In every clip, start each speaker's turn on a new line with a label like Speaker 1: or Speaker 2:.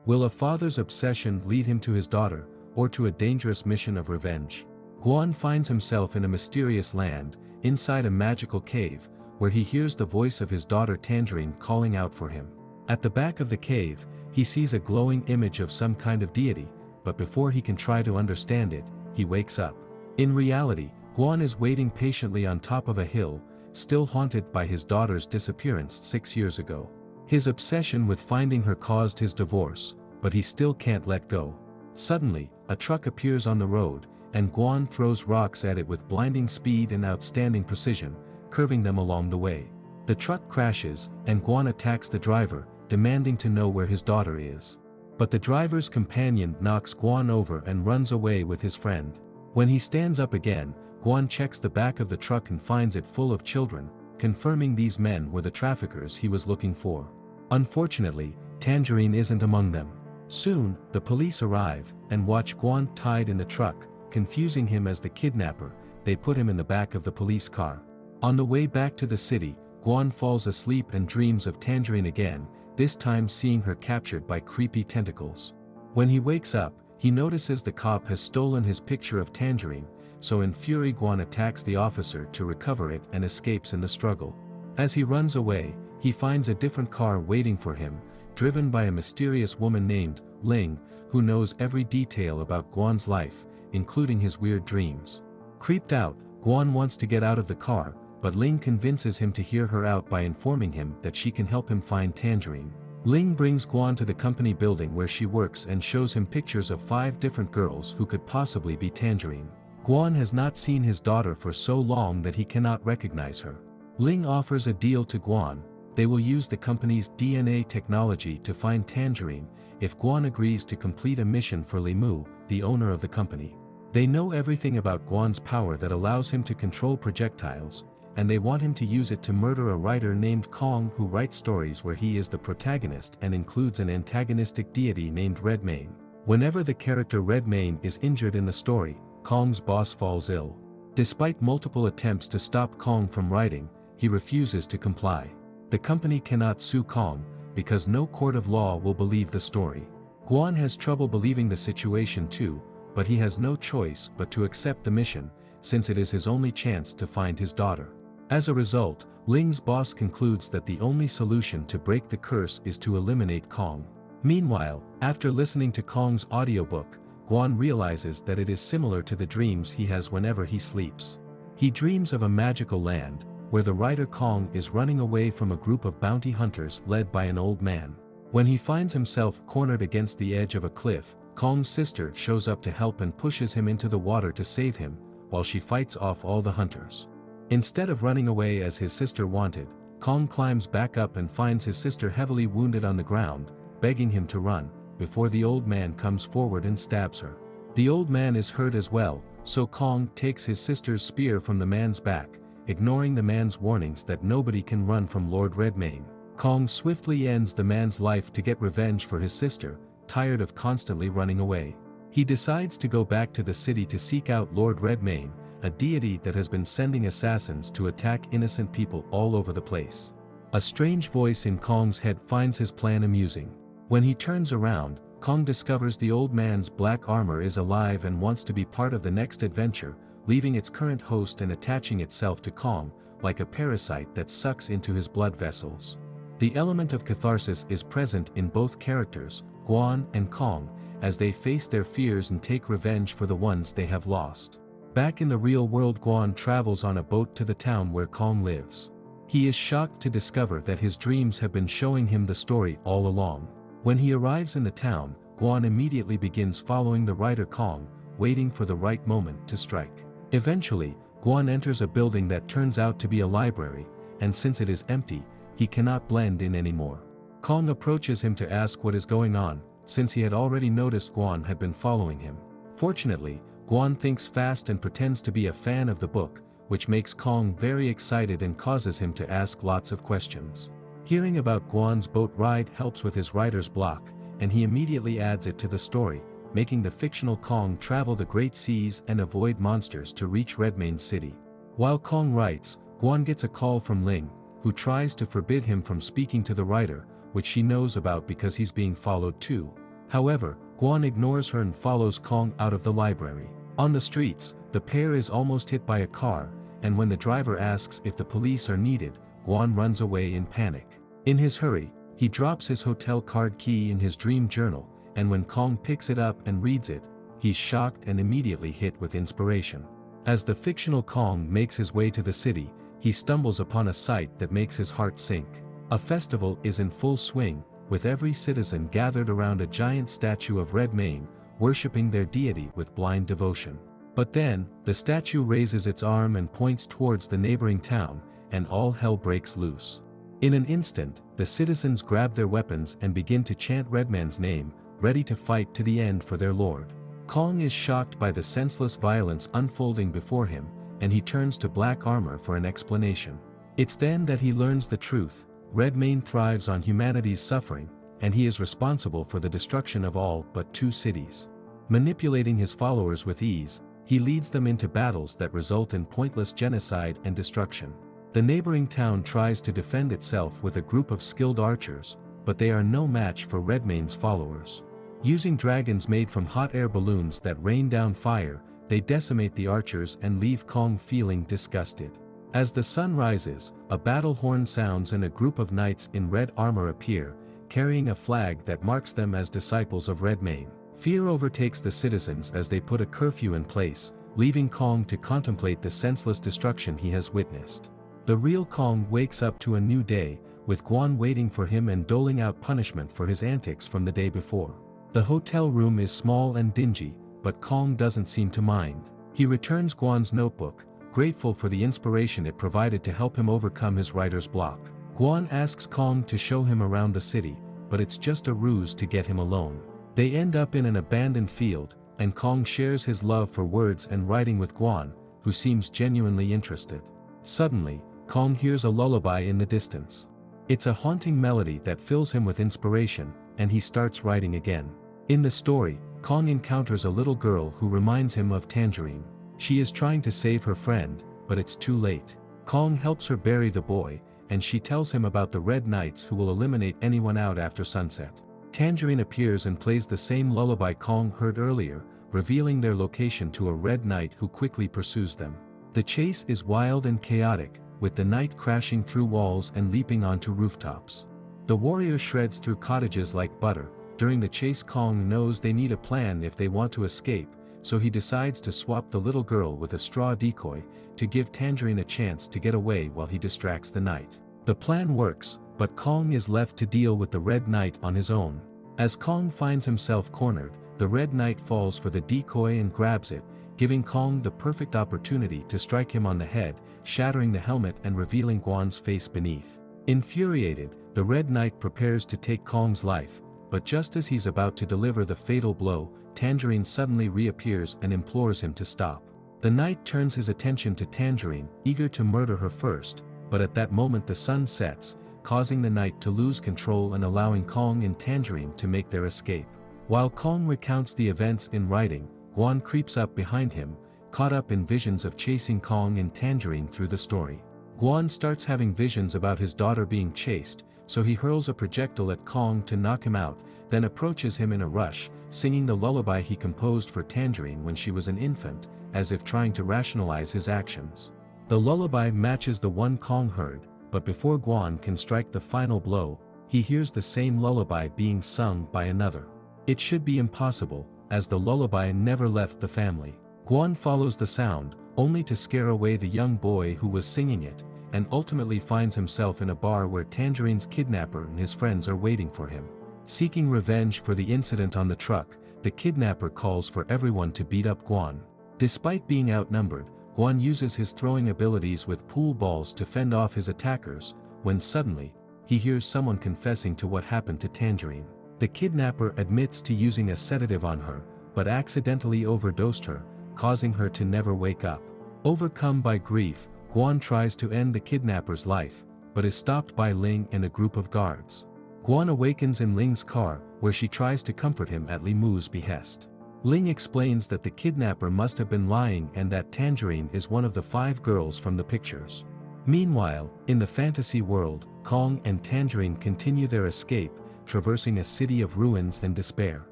Speaker 1: Will a father's obsession lead him to his daughter, or to a dangerous mission of revenge? Guan finds himself in a mysterious land, inside a magical cave, where he hears the voice of his daughter Tangerine calling out for him. At the back of the cave, he sees a glowing image of some kind of deity, but before he can try to understand it, he wakes up. In reality, Guan is waiting patiently on top of a hill, still haunted by his daughter's disappearance 6 years ago. His obsession with finding her caused his divorce, but he still can't let go. Suddenly, a truck appears on the road, and Guan throws rocks at it with blinding speed and outstanding precision, curving them along the way. The truck crashes, and Guan attacks the driver, demanding to know where his daughter is. But the driver's companion knocks Guan over and runs away with his friend. When he stands up again, Guan checks the back of the truck and finds it full of children, confirming these men were the traffickers he was looking for. Unfortunately, Tangerine isn't among them. Soon, the police arrive, and watch Guan tied in the truck, confusing him as the kidnapper. They put him in the back of the police car. On the way back to the city, Guan falls asleep and dreams of Tangerine again, this time seeing her captured by creepy tentacles. When he wakes up, he notices the cop has stolen his picture of Tangerine, so in fury Guan attacks the officer to recover it and escapes in the struggle. As he runs away, he finds a different car waiting for him, driven by a mysterious woman named Ling, who knows every detail about Guan's life, including his weird dreams. Creeped out, Guan wants to get out of the car, but Ling convinces him to hear her out by informing him that she can help him find Tangerine. Ling brings Guan to the company building where she works and shows him pictures of 5 different girls who could possibly be Tangerine. Guan has not seen his daughter for so long that he cannot recognize her. Ling offers a deal to Guan. They will use the company's DNA technology to find Tangerine, if Guan agrees to complete a mission for Li Mu, the owner of the company. They know everything about Guan's power that allows him to control projectiles, and they want him to use it to murder a writer named Kong who writes stories where he is the protagonist and includes an antagonistic deity named Redmayne. Whenever the character Redmayne is injured in the story, Kong's boss falls ill. Despite multiple attempts to stop Kong from writing, he refuses to comply. The company cannot sue Kong, because no court of law will believe the story. Guan has trouble believing the situation too, but he has no choice but to accept the mission, since it is his only chance to find his daughter. As a result, Ling's boss concludes that the only solution to break the curse is to eliminate Kong. Meanwhile, after listening to Kong's audiobook, Guan realizes that it is similar to the dreams he has whenever he sleeps. He dreams of a magical land, where the writer Kong is running away from a group of bounty hunters led by an old man. When he finds himself cornered against the edge of a cliff, Kong's sister shows up to help and pushes him into the water to save him, while she fights off all the hunters. Instead of running away as his sister wanted, Kong climbs back up and finds his sister heavily wounded on the ground, begging him to run, before the old man comes forward and stabs her. The old man is hurt as well, so Kong takes his sister's spear from the man's back, ignoring the man's warnings that nobody can run from Lord Redmayne. Kong swiftly ends the man's life to get revenge for his sister, tired of constantly running away. He decides to go back to the city to seek out Lord Redmayne, a deity that has been sending assassins to attack innocent people all over the place. A strange voice in Kong's head finds his plan amusing. When he turns around, Kong discovers the old man's black armor is alive and wants to be part of the next adventure, leaving its current host and attaching itself to Kong, like a parasite that sucks into his blood vessels. The element of catharsis is present in both characters, Guan and Kong, as they face their fears and take revenge for the ones they have lost. Back in the real world, Guan travels on a boat to the town where Kong lives. He is shocked to discover that his dreams have been showing him the story all along. When he arrives in the town, Guan immediately begins following the writer Kong, waiting for the right moment to strike. Eventually, Guan enters a building that turns out to be a library, and since it is empty, he cannot blend in anymore. Kong approaches him to ask what is going on, since he had already noticed Guan had been following him. Fortunately, Guan thinks fast and pretends to be a fan of the book, which makes Kong very excited and causes him to ask lots of questions. Hearing about Guan's boat ride helps with his writer's block, and he immediately adds it to the story, making the fictional Kong travel the great seas and avoid monsters to reach Redmayne City. While Kong writes, Guan gets a call from Ling, who tries to forbid him from speaking to the writer, which she knows about because he's being followed too. However, Guan ignores her and follows Kong out of the library. On the streets, the pair is almost hit by a car, and when the driver asks if the police are needed, Guan runs away in panic. In his hurry, he drops his hotel card key in his dream journal, and when Kong picks it up and reads it, he's shocked and immediately hit with inspiration. As the fictional Kong makes his way to the city, he stumbles upon a sight that makes his heart sink. A festival is in full swing, with every citizen gathered around a giant statue of Red Mane, worshipping their deity with blind devotion. But then, the statue raises its arm and points towards the neighboring town, and all hell breaks loose. In an instant, the citizens grab their weapons and begin to chant Redman's name, ready to fight to the end for their lord. Kong is shocked by the senseless violence unfolding before him, and he turns to Black Armor for an explanation. It's then that he learns the truth. Redmane thrives on humanity's suffering, and he is responsible for the destruction of all but 2 cities. Manipulating his followers with ease, he leads them into battles that result in pointless genocide and destruction. The neighboring town tries to defend itself with a group of skilled archers, but they are no match for Redmane's followers. Using dragons made from hot air balloons that rain down fire, they decimate the archers and leave Kong feeling disgusted. As the sun rises, a battle horn sounds and a group of knights in red armor appear, carrying a flag that marks them as disciples of Redmane. Fear overtakes the citizens as they put a curfew in place, leaving Kong to contemplate the senseless destruction he has witnessed. The real Kong wakes up to a new day, with Guan waiting for him and doling out punishment for his antics from the day before. The hotel room is small and dingy, but Kong doesn't seem to mind. He returns Guan's notebook, grateful for the inspiration it provided to help him overcome his writer's block. Guan asks Kong to show him around the city, but it's just a ruse to get him alone. They end up in an abandoned field, and Kong shares his love for words and writing with Guan, who seems genuinely interested. Suddenly, Kong hears a lullaby in the distance. It's a haunting melody that fills him with inspiration, and he starts writing again. In the story, Kong encounters a little girl who reminds him of Tangerine. She is trying to save her friend, but it's too late. Kong helps her bury the boy, and she tells him about the Red Knights who will eliminate anyone out after sunset. Tangerine appears and plays the same lullaby Kong heard earlier, revealing their location to a Red Knight who quickly pursues them. The chase is wild and chaotic, with the knight crashing through walls and leaping onto rooftops. The warrior shreds through cottages like butter. During the chase, Kong knows they need a plan if they want to escape, so he decides to swap the little girl with a straw decoy, to give Tangerine a chance to get away while he distracts the knight. The plan works, but Kong is left to deal with the Red Knight on his own. As Kong finds himself cornered, the Red Knight falls for the decoy and grabs it, giving Kong the perfect opportunity to strike him on the head, shattering the helmet and revealing Guan's face beneath. Infuriated, the Red Knight prepares to take Kong's life, but just as he's about to deliver the fatal blow, Tangerine suddenly reappears and implores him to stop. The knight turns his attention to Tangerine, eager to murder her first, but at that moment the sun sets, causing the knight to lose control and allowing Kong and Tangerine to make their escape. While Kong recounts the events in writing, Guan creeps up behind him, caught up in visions of chasing Kong and Tangerine through the story. Guan starts having visions about his daughter being chased, so he hurls a projectile at Kong to knock him out, then approaches him in a rush, singing the lullaby he composed for Tangerine when she was an infant, as if trying to rationalize his actions. The lullaby matches the one Kong heard, but before Guan can strike the final blow, he hears the same lullaby being sung by another. It should be impossible, as the lullaby never left the family. Guan follows the sound, only to scare away the young boy who was singing it, and ultimately finds himself in a bar where Tangerine's kidnapper and his friends are waiting for him. Seeking revenge for the incident on the truck, the kidnapper calls for everyone to beat up Guan. Despite being outnumbered, Guan uses his throwing abilities with pool balls to fend off his attackers, when suddenly, he hears someone confessing to what happened to Tangerine. The kidnapper admits to using a sedative on her, but accidentally overdosed her, causing her to never wake up. Overcome by grief, Guan tries to end the kidnapper's life, but is stopped by Ling and a group of guards. Guan awakens in Ling's car, where she tries to comfort him at Li Mu's behest. Ling explains that the kidnapper must have been lying and that Tangerine is one of the 5 girls from the pictures. Meanwhile, in the fantasy world, Kong and Tangerine continue their escape, traversing a city of ruins and despair.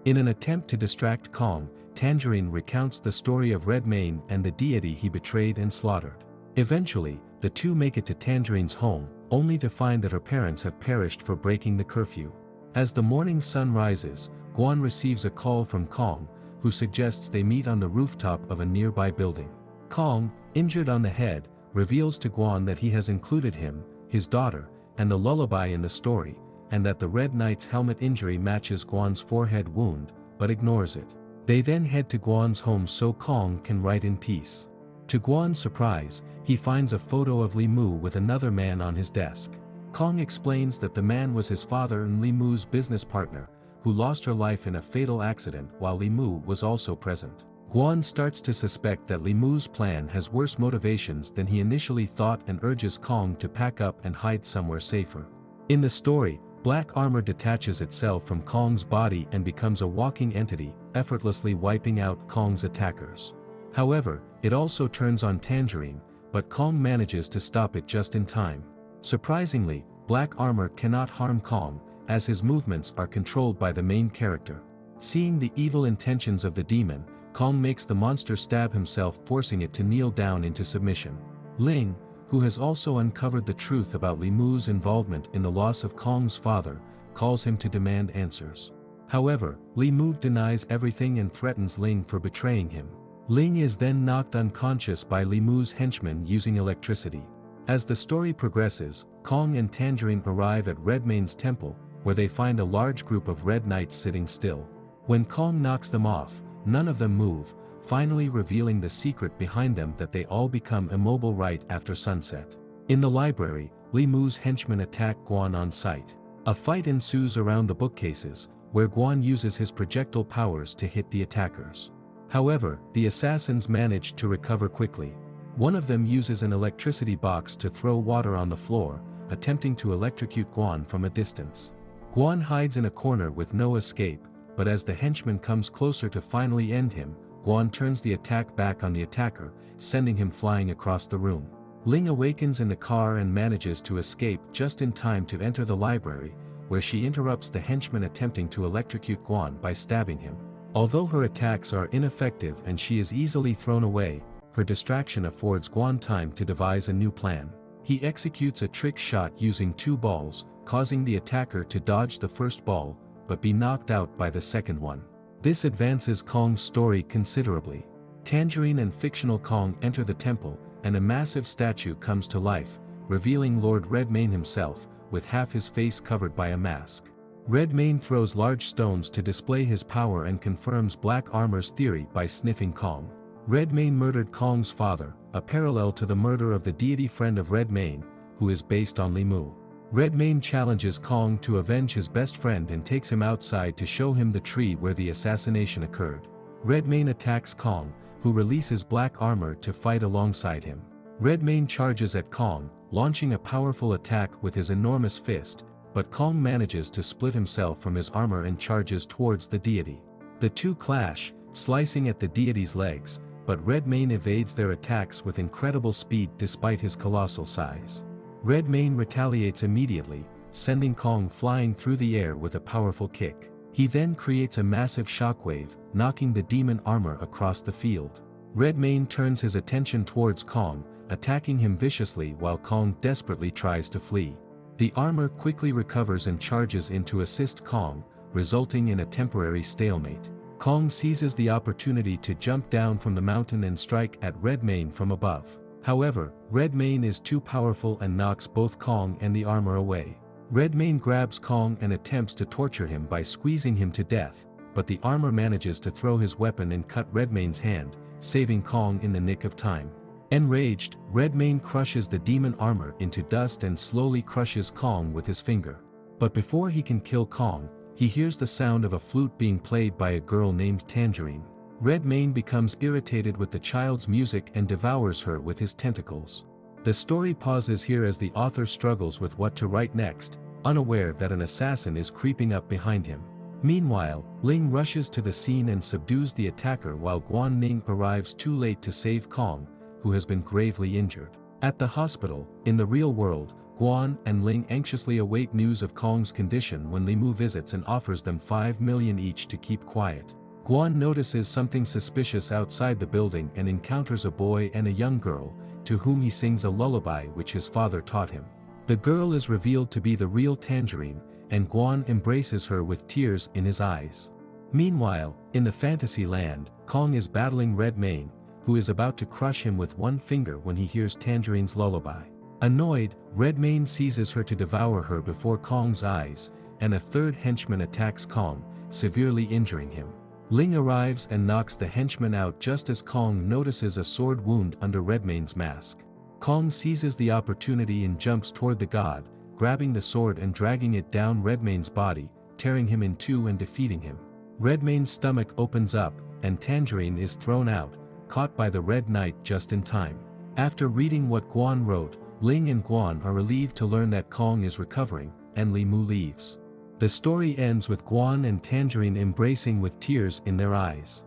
Speaker 1: In an attempt to distract Kong, Tangerine recounts the story of Redmayne and the deity he betrayed and slaughtered. Eventually, the two make it to Tangerine's home, only to find that her parents have perished for breaking the curfew. As the morning sun rises, Guan receives a call from Kong, who suggests they meet on the rooftop of a nearby building. Kong, injured on the head, reveals to Guan that he has included him, his daughter, and the lullaby in the story, and that the Red Knight's helmet injury matches Guan's forehead wound, but ignores it. They then head to Guan's home so Kong can write in peace. To Guan's surprise, he finds a photo of Li Mu with another man on his desk. Kong explains that the man was his father and Li Mu's business partner, who lost her life in a fatal accident while Li Mu was also present. Guan starts to suspect that Li Mu's plan has worse motivations than he initially thought and urges Kong to pack up and hide somewhere safer. In the story, black armor detaches itself from Kong's body and becomes a walking entity, effortlessly wiping out Kong's attackers. However, it also turns on Tangerine, but Kong manages to stop it just in time. Surprisingly, black armor cannot harm Kong, as his movements are controlled by the main character. Seeing the evil intentions of the demon, Kong makes the monster stab himself, forcing it to kneel down into submission. Ling, who has also uncovered the truth about Li Mu's involvement in the loss of Kong's father, calls him to demand answers. However, Li Mu denies everything and threatens Ling for betraying him. Ling is then knocked unconscious by Li Mu's henchmen using electricity. As the story progresses, Kong and Tangerine arrive at Redmayne's temple, where they find a large group of Red Knights sitting still. When Kong knocks them off, none of them move, finally revealing the secret behind them, that they all become immobile right after sunset. In the library, Li Mu's henchmen attack Guan on sight. A fight ensues around the bookcases, where Guan uses his projectile powers to hit the attackers. However, the assassins manage to recover quickly. One of them uses an electricity box to throw water on the floor, attempting to electrocute Guan from a distance. Guan hides in a corner with no escape, but as the henchman comes closer to finally end him, Guan turns the attack back on the attacker, sending him flying across the room. Ling awakens in the car and manages to escape just in time to enter the library, where she interrupts the henchman attempting to electrocute Guan by stabbing him. Although her attacks are ineffective and she is easily thrown away, her distraction affords Guan time to devise a new plan. He executes a trick shot using 2 balls, causing the attacker to dodge the first ball, but be knocked out by the second one. This advances Kong's story considerably. Tangerine and fictional Kong enter the temple, and a massive statue comes to life, revealing Lord Redmayne himself, with half his face covered by a mask. Redmayne throws large stones to display his power and confirms Black Armor's theory by sniffing Kong. Redmayne murdered Kong's father, a parallel to the murder of the deity friend of Redmayne, who is based on Li Mu. Redmayne challenges Kong to avenge his best friend and takes him outside to show him the tree where the assassination occurred. Redmayne attacks Kong, who releases Black Armor to fight alongside him. Redmayne charges at Kong, launching a powerful attack with his enormous fist, but Kong manages to split himself from his armor and charges towards the deity. The two clash, slicing at the deity's legs, but Redmayne evades their attacks with incredible speed despite his colossal size. Redmayne retaliates immediately, sending Kong flying through the air with a powerful kick. He then creates a massive shockwave, knocking the demon armor across the field. Redmayne turns his attention towards Kong, attacking him viciously while Kong desperately tries to flee. The armor quickly recovers and charges in to assist Kong, resulting in a temporary stalemate. Kong seizes the opportunity to jump down from the mountain and strike at Redmayne from above. However, Redmayne is too powerful and knocks both Kong and the armor away. Redmayne grabs Kong and attempts to torture him by squeezing him to death, but the armor manages to throw his weapon and cut Redmayne's hand, saving Kong in the nick of time. Enraged, Redmayne crushes the demon armor into dust and slowly crushes Kong with his finger. But before he can kill Kong, he hears the sound of a flute being played by a girl named Tangerine. Redmayne becomes irritated with the child's music and devours her with his tentacles. The story pauses here as the author struggles with what to write next, unaware that an assassin is creeping up behind him. Meanwhile, Ling rushes to the scene and subdues the attacker while Guan Ning arrives too late to save Kong, who has been gravely injured. At the hospital, in the real world, Guan and Ling anxiously await news of Kong's condition when Li Mu visits and offers them 5 million each to keep quiet. Guan notices something suspicious outside the building and encounters a boy and a young girl, to whom he sings a lullaby which his father taught him. The girl is revealed to be the real Tangerine, and Guan embraces her with tears in his eyes. Meanwhile, in the fantasy land, Kong is battling Redmayne, who is about to crush him with one finger when he hears Tangerine's lullaby. Annoyed, Redmayne seizes her to devour her before Kong's eyes, and a third henchman attacks Kong, severely injuring him. Ling arrives and knocks the henchman out just as Kong notices a sword wound under Redmayne's mask. Kong seizes the opportunity and jumps toward the god, grabbing the sword and dragging it down Redmayne's body, tearing him in two and defeating him. Redmayne's stomach opens up, and Tangerine is thrown out, caught by the Red Knight just in time. After reading what Guan wrote, Ling and Guan are relieved to learn that Kong is recovering, and Li Mu leaves. The story ends with Guan and Tangerine embracing with tears in their eyes.